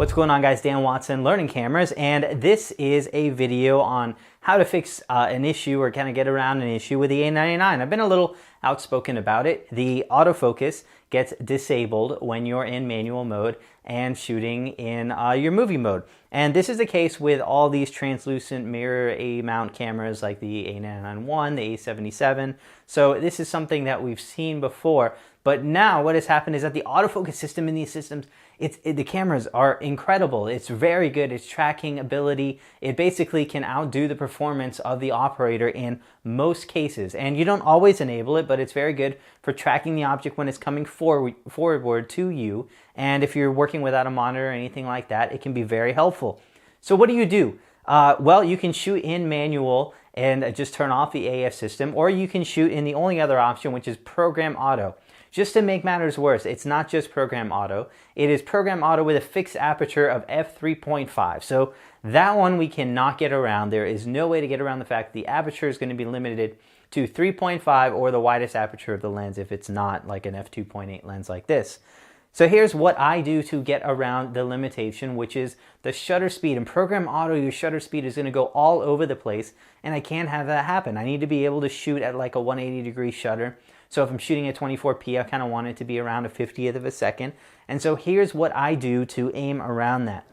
What's going on, guys? Dan Watson, Learning Cameras, and this is a video on how to fix an issue or kind of get around an issue with the A99. I've been a little outspoken about it. The autofocus gets disabled when you're in manual mode and shooting in your movie mode. And this is the case with all these translucent mirror A-mount cameras like the A99I, the A77. So this is something that we've seen before. But now what has happened is that the autofocus system in these systems, the cameras are incredible. It's very good. Its tracking ability, it basically can outdo the performance of the operator in most cases. And you don't always enable it, but it's very good for tracking the object when it's coming forward to you. And if you're working without a monitor or anything like that, it can be very helpful. So what do? Well, you can shoot in manual and just turn off the AF system, or you can shoot in the only other option, which is program auto. Just to make matters worse, it's not just program auto. It is program auto with a fixed aperture of f3.5. So that one we cannot get around. There is no way to get around the fact the aperture is going to be limited to 3.5 or the widest aperture of the lens if it's not like an f2.8 lens like this. So here's what I do to get around the limitation, which is the shutter speed. In program auto, your shutter speed is going to go all over the place, and I can't have that happen. I need to be able to shoot at like a 180-degree shutter. So if I'm shooting at 24p, I kind of want it to be around a 50th of a second. And so here's what I do to aim around that.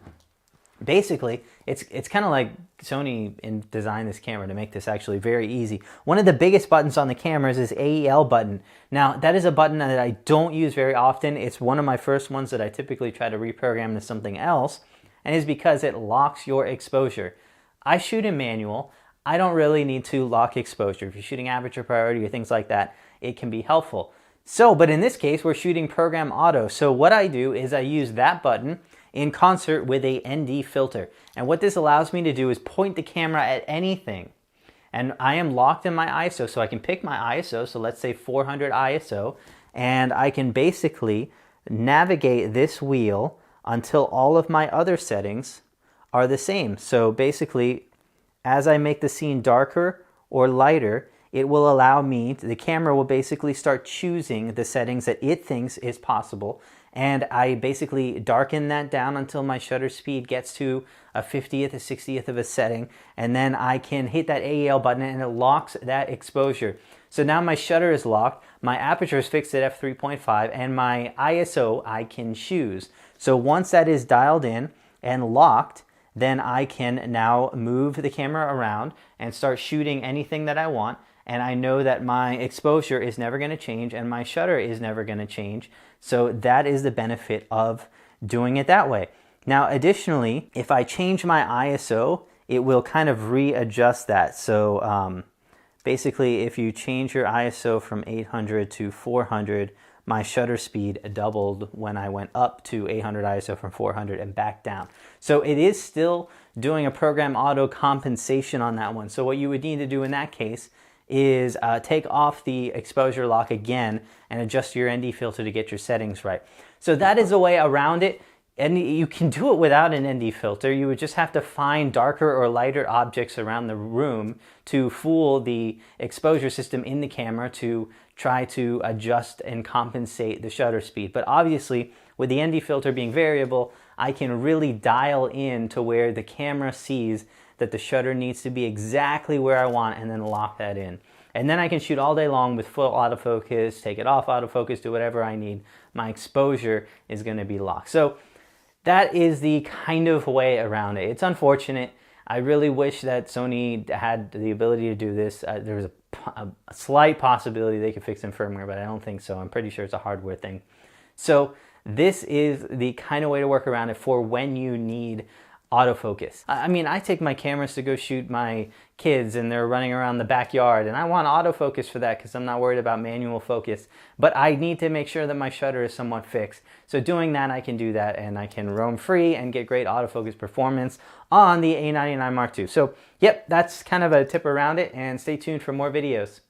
Basically, it's kind of like Sony designed this camera to make this actually very easy. One of the biggest buttons on the cameras is AEL button. Now, that is a button that I don't use very often. It's one of my first ones that I typically try to reprogram to something else, and is because it locks your exposure. I shoot in manual. I don't really need to lock exposure. If you're shooting aperture priority or things like that, it can be helpful. So, but in this case, we're shooting program auto. So what I do is I use that button in concert with a ND filter. And what this allows me to do is point the camera at anything. And I am locked in my ISO, so I can pick my ISO, so let's say 400 ISO, and I can basically navigate this wheel until all of my other settings are the same. So basically, as I make the scene darker or lighter, it will allow me, the camera will basically start choosing the settings that it thinks is possible. And I basically darken that down until my shutter speed gets to a 50th, a 60th of a setting. And then I can hit that AEL button and it locks that exposure. So now my shutter is locked, my aperture is fixed at f3.5, and my ISO I can choose. So once that is dialed in and locked, then I can now move the camera around and start shooting anything that I want. And I know that my exposure is never going to change and my shutter is never going to change. So that is the benefit of doing it that way. Now, additionally, if I change my ISO, it will kind of readjust that. So basically, if you change your ISO from 800 to 400, my shutter speed doubled when I went up to 800 ISO from 400 and back down. So it is still doing a program auto compensation on that one. So what you would need to do in that case is take off the exposure lock again and adjust your ND filter to get your settings right. So that is a way around it. And you can do it without an ND filter. You would just have to find darker or lighter objects around the room to fool the exposure system in the camera to try to adjust and compensate the shutter speed. But obviously, with the ND filter being variable, I can really dial in to where the camera sees that the shutter needs to be exactly where I want and then lock that in. And then I can shoot all day long with full autofocus, take it off autofocus, do whatever I need. My exposure is going to be locked. So that is the kind of way around it. It's unfortunate. I really wish that Sony had the ability to do this. There was a slight possibility they could fix in firmware, but I don't think so. I'm pretty sure it's a hardware thing. So this is the kind of way to work around it for when you need autofocus. I mean, I take my cameras to go shoot my kids and they're running around the backyard, and I want autofocus for that because I'm not worried about manual focus, but I need to make sure that my shutter is somewhat fixed. So doing that, I can do that and I can roam free and get great autofocus performance on the A99 Mark II. So yep, that's kind of a tip around it, and stay tuned for more videos.